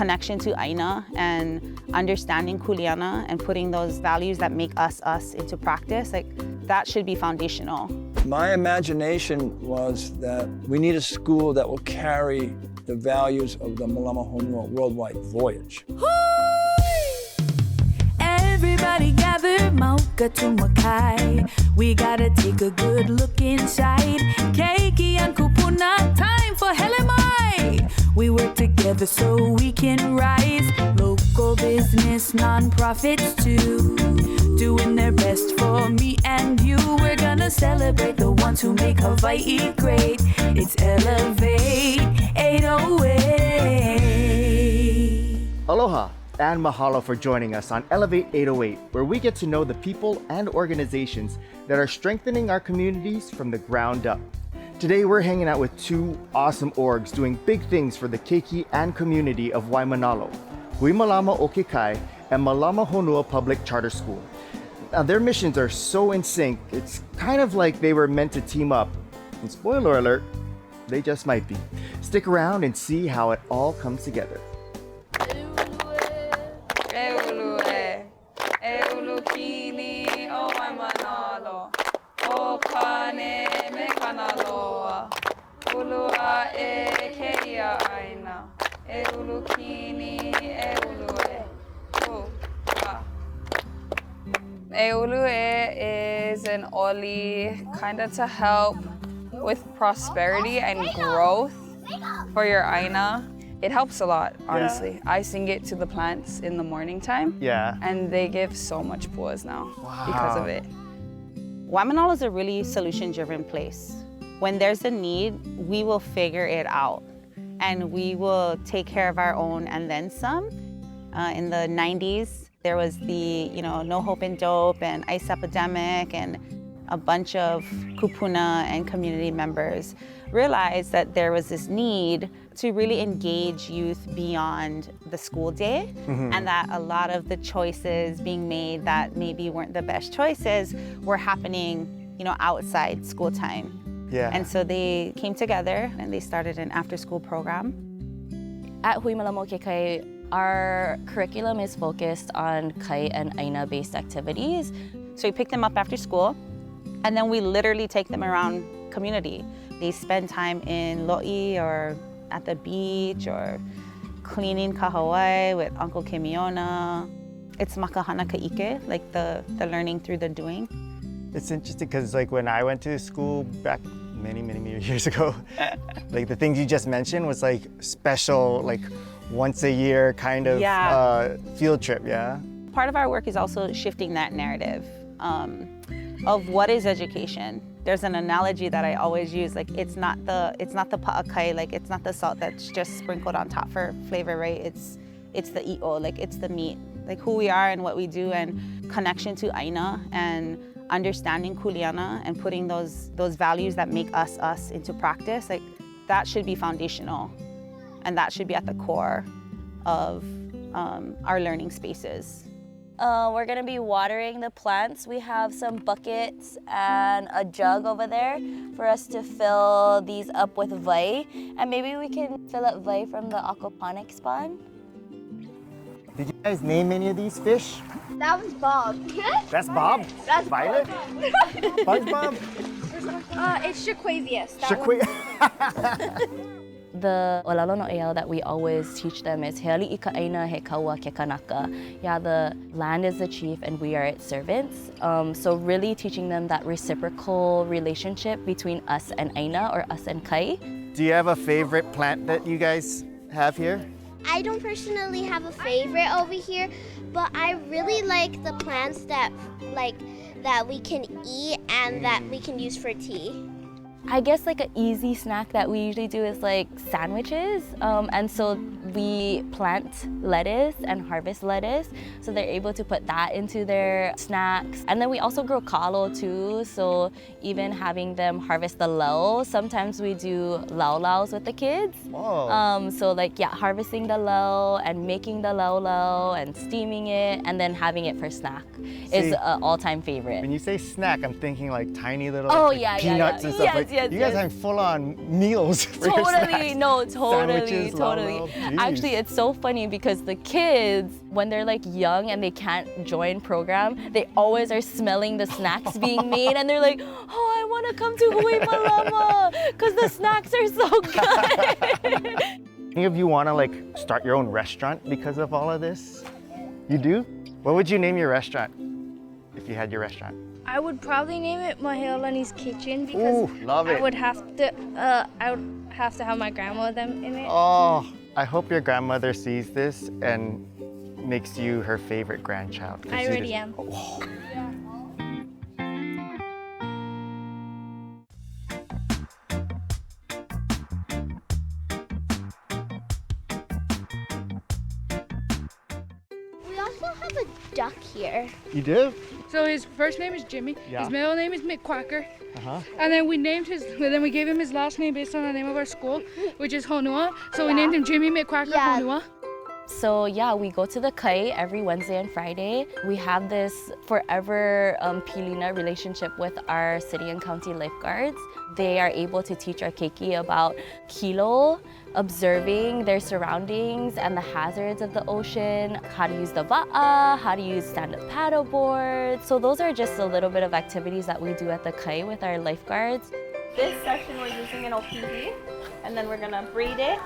connection to ʻāina and understanding kuleana and putting those values that make us into practice, like that should be foundational. My imagination was that we need a school that will carry the values of the Malama Honua Worldwide Voyage. Everybody gather, mauka tumakai. We gotta take a good look inside. Keiki and kupuna, time for helemai. We work together so we can rise. Local business, non-profits too, doing their best for me and you. We're gonna celebrate the ones who make Hawaii great. It's Elevate 808. Aloha and mahalo for joining us on Elevate 808, where we get to know the people and organizations that are strengthening our communities from the ground up. Today we're hanging out with two awesome orgs doing big things for the keiki and community of Waimānalo, Hui Malama and Malama Honua Public Charter School. Now their missions are so in sync, it's kind of like they were meant to team up. And spoiler alert, they just might be. Stick around and see how it all comes together. Eulue is an oli kind of to help with prosperity and growth for your ʻāina. It helps a lot, honestly. Yeah. I sing it to the plants in the morning time. Yeah. And they give so much puas now because of it. Waimānalo is a really solution-driven place. When there's a need, we will figure it out and we will take care of our own and then some. In the 90s, there was the, No Hope in Dope and ice epidemic, and a bunch of kupuna and community members realized that there was this need to really engage youth beyond the school day, and that a lot of the choices being made that maybe weren't the best choices were happening, outside school time. Yeah. And so they came together and they started an after-school program. At Hui Malama our curriculum is focused on kai and ʻāina-based activities. So we pick them up after school, and then we literally take them around community. They spend time in lo'i or at the beach or cleaning kahawai with Uncle Kimiona. It's makahana kaike, like the learning through the doing. It's interesting because when I went to school back many years ago, the things you just mentioned was special, once a year kind of field trip, yeah? Part of our work is also shifting that narrative of what is education. There's an analogy that I always use, it's not the pa'akai, it's not the salt that's just sprinkled on top for flavor, right? It's the i'o, it's the meat, who we are and what we do, and connection to ʻāina and understanding kuleana and putting those values that make us into practice, that should be foundational. And that should be at the core of our learning spaces. We're gonna be watering the plants. We have some buckets and a jug over there for us to fill these up with vai. And maybe we can fill up vai from the aquaponics pond. Did you guys name any of these fish? That was Bob. That's Bob? That's Violet? SpongeBob? It's Shaquavius. The olalo no ea that we always teach them is Heali ika ʻāina he kaua ke kanaka. Yeah, the land is the chief and we are its servants. So really teaching them that reciprocal relationship between us and ʻāina, or us and kai. Do you have a favorite plant that you guys have here? I don't personally have a favorite over here, but I really like the plants that we can eat and that we can use for tea. I guess an easy snack that we usually do is sandwiches. And so we plant lettuce and harvest lettuce. So they're able to put that into their snacks. And then we also grow kalo too. So even having them harvest the lau, sometimes we do lau-laus with the kids. Whoa. Harvesting the lau and making the lau-lau and steaming it and then having it for snack is an all-time favorite. When you say snack, I'm thinking tiny little peanuts and stuff. Yes, you guys have full-on meals for your snacks. Totally. Sandwiches, Totally. lau-lau. Actually, it's so funny because the kids, when they're like young and they can't join program, they always are smelling the snacks being made and they're like, oh, I want to come to Hui Malama because the snacks are so good. Any of you want to like start your own restaurant because of all of this? You do? What would you name your restaurant if you had your restaurant? I would probably name it Maheolani's Kitchen because Ooh, love it. I would have to have my grandma them in it. Oh, I hope your grandmother sees this and makes you her favorite grandchild. I already am. Oh. We also have a duck here. You do? So his first name is Jimmy. Yeah. His middle name is McQuacker. Uh-huh. And then we gave him his last name based on the name of our school, which is Honua. So we named him Jimmy McQuacker Honua. So yeah, we go to the kai every Wednesday and Friday. We have this forever pilina relationship with our city and county lifeguards. They are able to teach our keiki about kilo, observing their surroundings and the hazards of the ocean, how to use the va'a, how to use stand-up paddleboard. So those are just a little bit of activities that we do at the kai with our lifeguards. This section we're using an opihi, and then we're gonna braid it.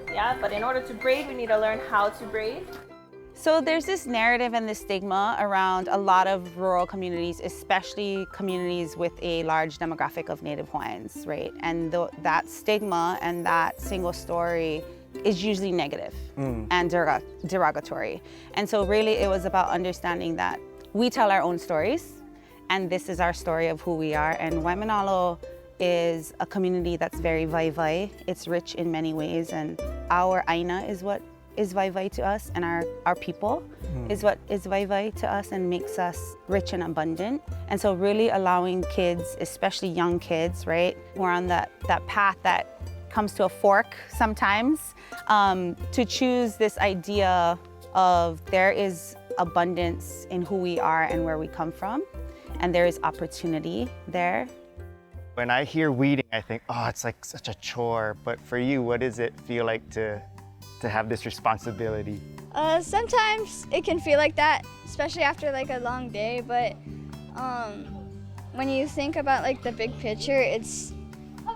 Yeah, but in order to braid, we need to learn how to braid. So there's this narrative and this stigma around a lot of rural communities, especially communities with a large demographic of Native Hawaiians, right? And that stigma and that single story is usually negative and derogatory. And so really it was about understanding that we tell our own stories, and this is our story of who we are. And Waimānalo is a community that's very vai-vai. It's rich in many ways, and our ʻāina is what is vai-vai to us, and our people is what is vai-vai to us and makes us rich and abundant. And so really allowing kids, especially young kids, right, who are on that path that comes to a fork sometimes, to choose this idea of there is abundance in who we are and where we come from, and there is opportunity there. When I hear weeding, I think, oh, it's like such a chore. But for you, what does it feel like to have this responsibility? Sometimes it can feel like that, especially after like a long day. But when you think about like the big picture, it's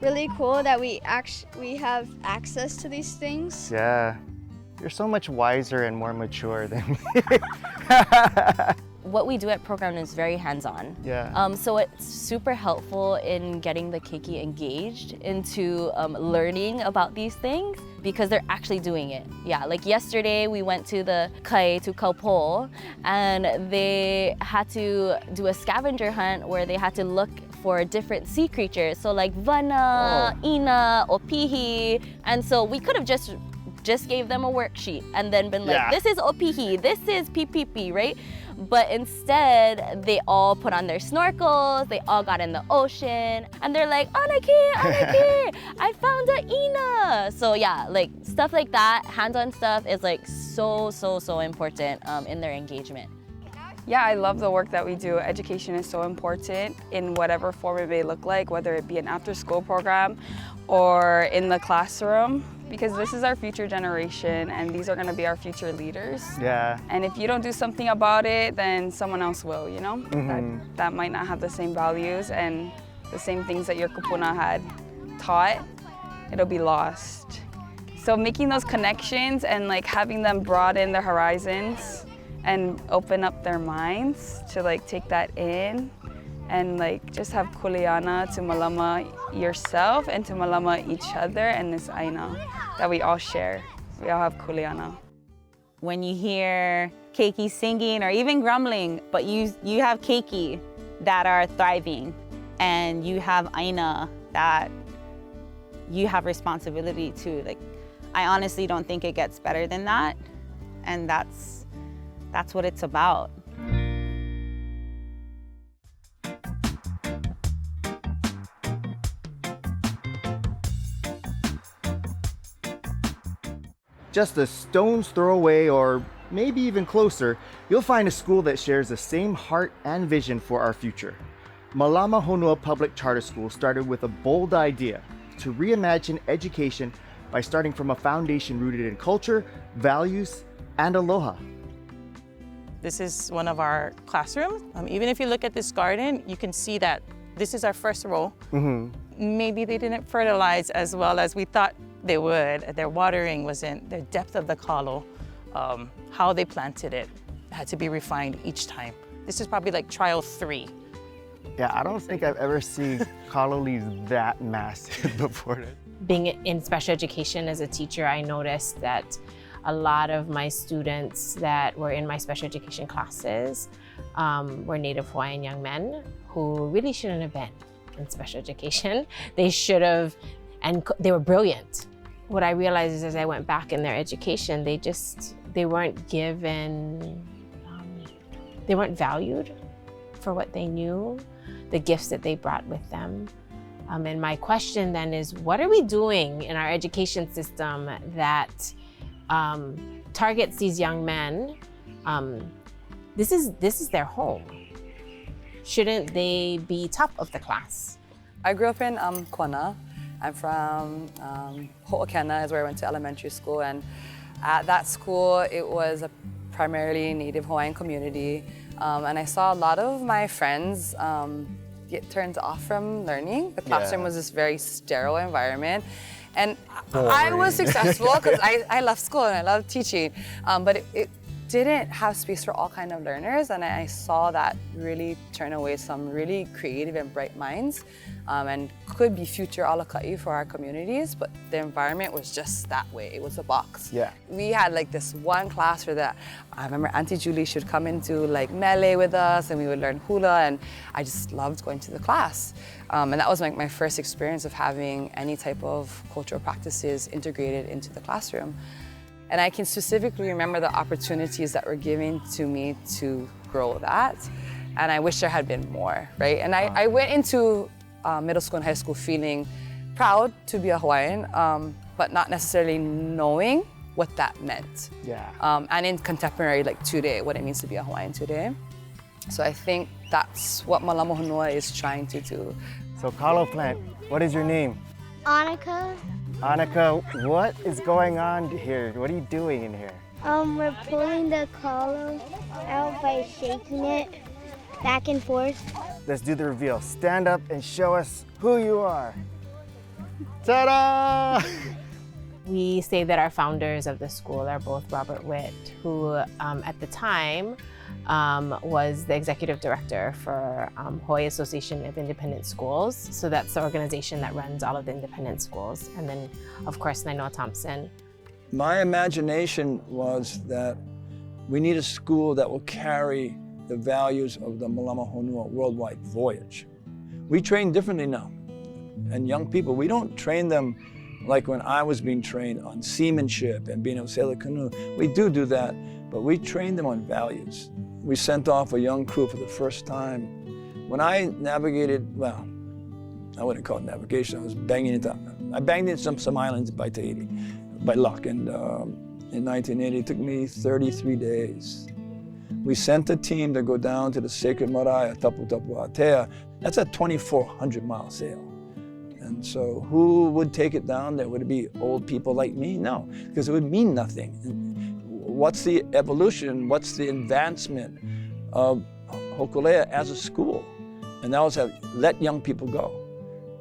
really cool that we have access to these things. Yeah, you're so much wiser and more mature than me. What we do at program is very hands-on. Yeah. So it's super helpful in getting the keiki engaged into learning about these things because they're actually doing it. Yeah, like yesterday we went to the kai to Kaupo and they had to do a scavenger hunt where they had to look for different sea creatures. So like vana, ʻāina, opihi. And so we could have just gave them a worksheet and then been like, this is opihi, this is pipipi, right? But instead, they all put on their snorkels, they all got in the ocean, and they're like, Anaki, I found a ʻāina. So yeah, like stuff like that, hands-on stuff is like so important in their engagement. Yeah, I love the work that we do. Education is so important in whatever form it may look like, whether it be an after-school program or in the classroom, because this is our future generation and these are going to be our future leaders. Yeah. And if you don't do something about it, then someone else will, you know? That might not have the same values and the same things that your kupuna had taught, it'll be lost. So making those connections and like having them broaden their horizons and open up their minds to like take that in and like just have kuleana to malama yourself and to malama each other and this ʻāina that we all share. We all have kuleana. When you hear keiki singing or even grumbling, but you have keiki that are thriving and you have ʻāina that you have responsibility to, like, I honestly don't think it gets better than that, and that's what it's about. Just a stone's throw away, or maybe even closer, you'll find a school that shares the same heart and vision for our future. Malama Honua Public Charter School started with a bold idea to reimagine education by starting from a foundation rooted in culture, values, and aloha. This is one of our classrooms. Even if you look at this garden, you can see that this is our first row. Maybe they didn't fertilize as well as we thought they would. Their watering wasn't, their depth of the kalo, how they planted it had to be refined each time. This is probably like trial 3. Yeah, I don't think I've ever seen kalo leaves that massive before. Being in special education as a teacher, I noticed that a lot of my students that were in my special education classes were Native Hawaiian young men who really shouldn't have been in special education. They should have, and they were brilliant. What I realized is as I went back in their education, they weren't given, they weren't valued for what they knew, the gifts that they brought with them. And my question then is, what are we doing in our education system that targets these young men? This is their home. Shouldn't they be top of the class? I grew up in Kona. I'm from Ho'okena is where I went to elementary school, and at that school it was a primarily Native Hawaiian community, and I saw a lot of my friends get turned off from learning. The classroom was this very sterile environment. And I was successful because I loved school and I loved teaching, but it didn't have space for all kinds of learners, and I saw that really turn away some really creative and bright minds, and could be future alakai for our communities, but the environment was just that way. It was a box. Yeah. We had like this one class where I remember Auntie Julie should come into like mele with us, and we would learn hula, and I just loved going to the class. And that was like my first experience of having any type of cultural practices integrated into the classroom. And I can specifically remember the opportunities that were given to me to grow that. And I wish there had been more, right? And I went into middle school and high school feeling proud to be a Hawaiian, but not necessarily knowing what that meant. Yeah. And in contemporary, like today, what it means to be a Hawaiian today. So I think that's what Malama Honua is trying to do. So kalo plant, what is your name? Annika. Annika, what is going on here? What are you doing in here? We're pulling the kalo out by shaking it back and forth. Let's do the reveal. Stand up and show us who you are. Ta-da! We say that our founders of the school are both Robert Witt, who at the time was the executive director for Hawaii Association of Independent Schools. So that's the organization that runs all of the independent schools. And then, of course, Nainoa Thompson. My imagination was that we need a school that will carry the values of the Malama Honua Worldwide Voyage. We train differently now. And young people, we don't train them like when I was being trained on seamanship and being able to sail a canoe. We do that, but we train them on values. We sent off a young crew for the first time. When I navigated, well, I wouldn't call it navigation, I banged into some islands by Tahiti, by luck, and in 1980, it took me 33 days. We sent a team to go down to the sacred marae, Tapu Tapu Atea. That's a 2,400-mile sail. And so who would take it down there? Would it be old people like me? No, because it would mean nothing. What's the evolution? What's the advancement of Hokulea as a school? And that was let young people go.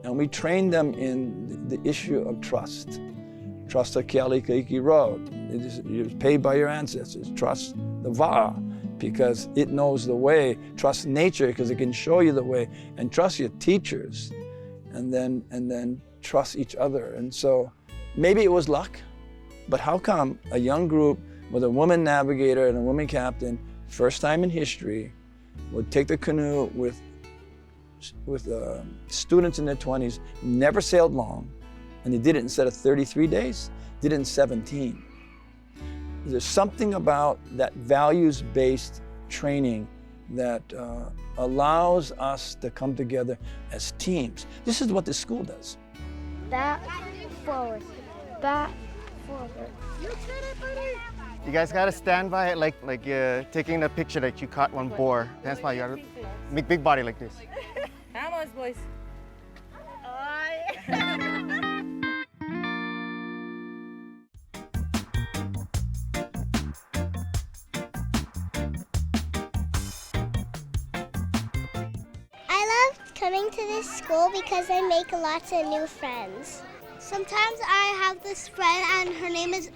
And we trained them in the issue of trust. Trust the keiki road. It was paid by your ancestors. Trust the va, because it knows the way. Trust nature, because it can show you the way. And trust your teachers. And then trust each other. And so maybe it was luck, but how come a young group with a woman navigator and a woman captain, first time in history, would take the canoe with students in their 20s, never sailed long, and they did it instead of 33 days, did it in 17. There's something about that values-based training that allows us to come together as teams. This is what the school does. Back, forward, back, forward. You did it, buddy! You guys gotta stand by it like taking a picture that you caught one boar. Stand by, you gotta make big body like this. Vamos, boys. coming to this school because I make lots of new friends. Sometimes I have this friend and her name is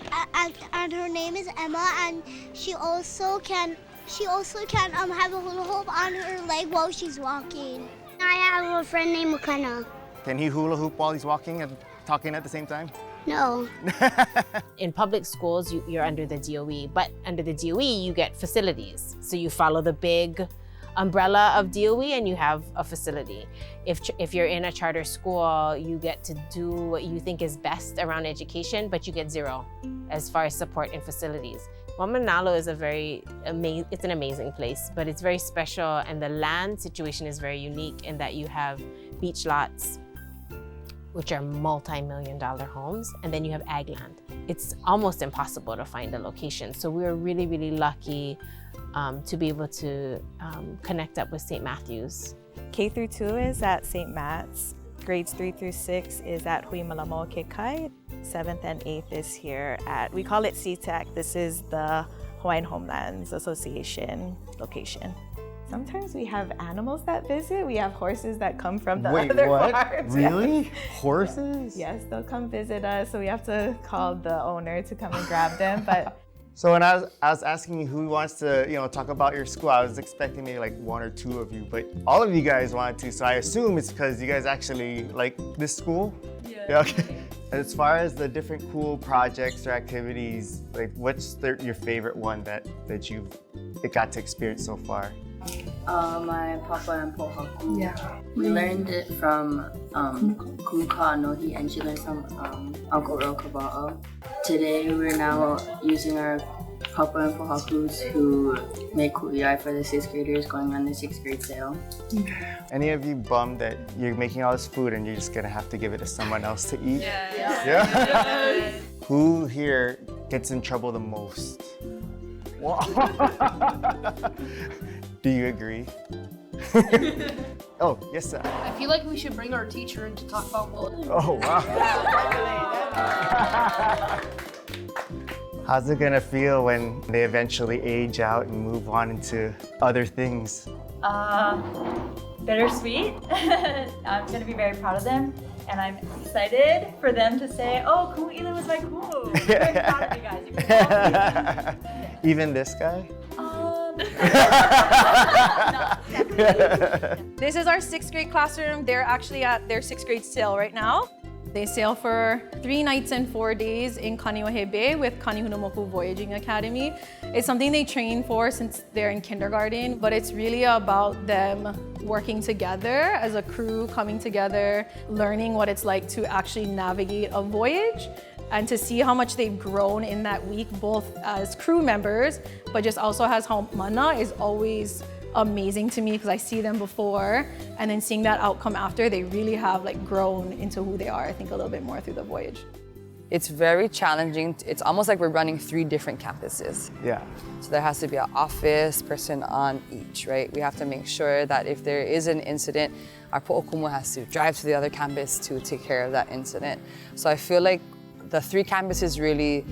Emma, and she also can have a hula hoop on her leg while she's walking. I have a friend named Makana. Can he hula hoop while he's walking and talking at the same time? No. In public schools, you're under the DOE, but under the DOE, you get facilities. So you follow the big umbrella of DOE and you have a facility. If you're in a charter school, you get to do what you think is best around education, but you get zero as far as support and facilities. Waimānalo is it's an amazing place, but it's very special, and the land situation is very unique in that you have beach lots, which are multi-million-dollar homes, and then you have ag land. It's almost impossible to find a location. So we were really, really lucky to be able to connect up with St. Matthew's. K through 2 is at St. Matt's. Grades 3 through 6 is at Hui Malama keiki. 7th and 8th is here at, we call it CTEC. This is the Hawaiian Homelands Association location. Sometimes we have animals that visit. We have horses that come from the other farms. Really? Yes. Horses? Yes, they'll come visit us. So we have to call the owner to come and grab them. But so when I was asking you who wants to, talk about your school, I was expecting maybe like 1 or 2 of you, but all of you guys wanted to. So I assume it's because you guys actually like this school? Yeah. Okay. As far as the different cool projects or activities, like what's your favorite one that you've got to experience so far? My papa and pohaku. Yeah. We learned it from Kumuka Anohi, and she learned from Uncle Earl Kaba'o. Today we're now using our papa and pohakus who make kuleana for the 6th graders going on the 6th grade sale. Any of you bummed that you're making all this food and you're just gonna have to give it to someone else to eat? Yeah. Who here gets in trouble the most? Do you agree? Oh, yes, sir. I feel like we should bring our teacher in to talk about bullying. Oh, wow. How's it gonna feel when they eventually age out and move on into other things? Bittersweet. I'm gonna be very proud of them, and I'm excited for them to say, "Oh, Kuleana was my kumu." I'm very proud of you guys. Even this guy? This is our 6th grade classroom. They're actually at their 6th grade sale right now. They sail for 3 nights and 4 days in Kaneohe Bay with Kanehunamoku Voyaging Academy. It's something they train for since they're in kindergarten, but it's really about them working together as a crew, coming together, learning what it's like to actually navigate a voyage, and to see how much they've grown in that week, both as crew members, but just also as how mana is always amazing to me because I see them before, and then seeing that outcome after, they really have grown into who they are, I think, a little bit more through the voyage. It's very challenging. It's almost like we're running 3 different campuses. Yeah. So there has to be an office person on each, right? We have to make sure that if there is an incident, our po'okumu has to drive to the other campus to take care of that incident. So I feel like the 3 campuses really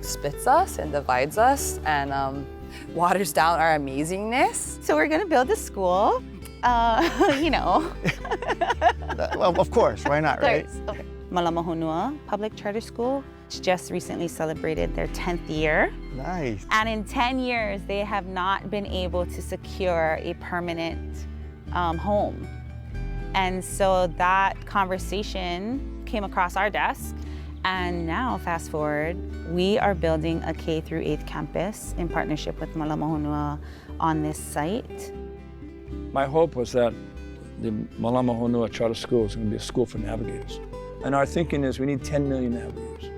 splits us and divides us and waters down our amazingness. So we're gonna build a school, Well, of course, why not, right? Okay. Mālama Honua Public Charter School just recently celebrated their 10th year. Nice. And in 10 years, they have not been able to secure a permanent home. And so that conversation came across our desk. And now, fast forward, we are building a K through 8th campus in partnership with Mālama Honua on this site. My hope was that the Mālama Honua Charter School is going to be a school for navigators. And our thinking is we need 10 million navigators,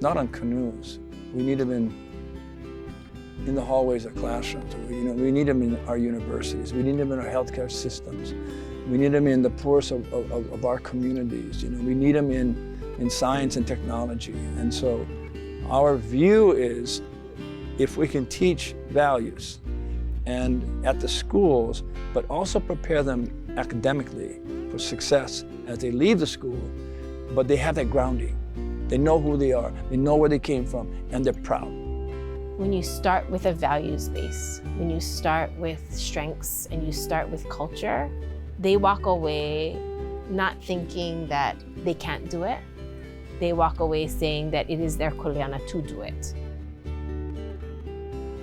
not on canoes. We need them in the hallways of classrooms. We need them in our universities. We need them in our healthcare systems. We need them in the poorest of our communities. We need them in science and technology. And so our view is if we can teach values and at the schools, but also prepare them academically for success as they leave the school, but they have that grounding. They know who they are, they know where they came from, and they're proud. When you start with a values base, when you start with strengths and you start with culture, they walk away not thinking that they can't do it. They walk away saying that it is their kuleana to do it.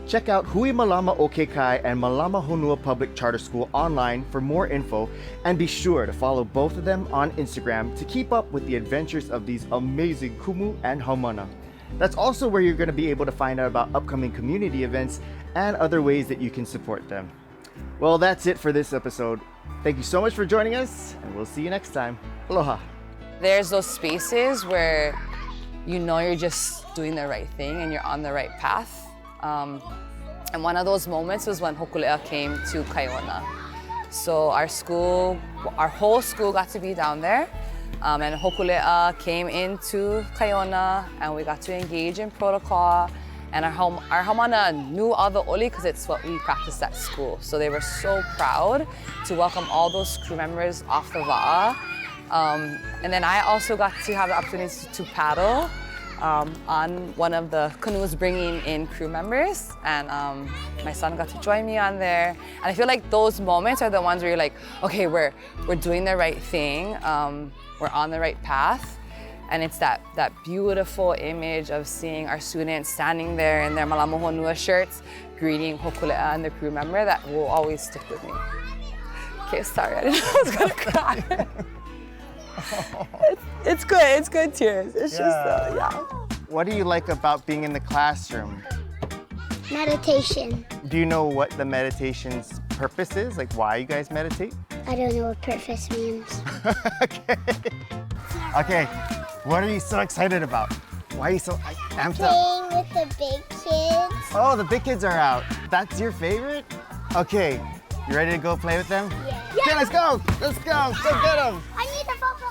Check out Hui Malama o Kekai and Malama Honua Public Charter School online for more info, and be sure to follow both of them on Instagram to keep up with the adventures of these amazing kumu and haumana. That's also where you're going to be able to find out about upcoming community events and other ways that you can support them. Well, that's it for this episode. Thank you so much for joining us, and we'll see you next time. Aloha. There's those spaces where you know you're just doing the right thing and you're on the right path. And one of those moments was when Hokulea came to Kaiona. So our whole school got to be down there. And Hokulea came into Kaiona and we got to engage in protocol. And our haumana knew all the oli because it's what we practiced at school. So they were so proud to welcome all those crew members off the wa'a. And then I also got to have the opportunity to paddle on one of the canoes bringing in crew members. And my son got to join me on there. And I feel like those moments are the ones where you're like, okay, we're doing the right thing. We're on the right path. And it's that beautiful image of seeing our students standing there in their Malama Honua shirts, greeting Hokulea and the crew member, that will always stick with me. Okay, sorry, I didn't know I was gonna cry. It's good tears. It's just, yeah. What do you like about being in the classroom? Meditation. Do you know what the meditation's purpose is? Like why you guys meditate? I don't know what purpose means. Okay, what are you so excited about? Why are you so amped up? Playing with the big kids. Oh, the big kids are out. That's your favorite? Okay, you ready to go play with them? Yeah. Okay, let's go. Let's go. Go get them. I need the football.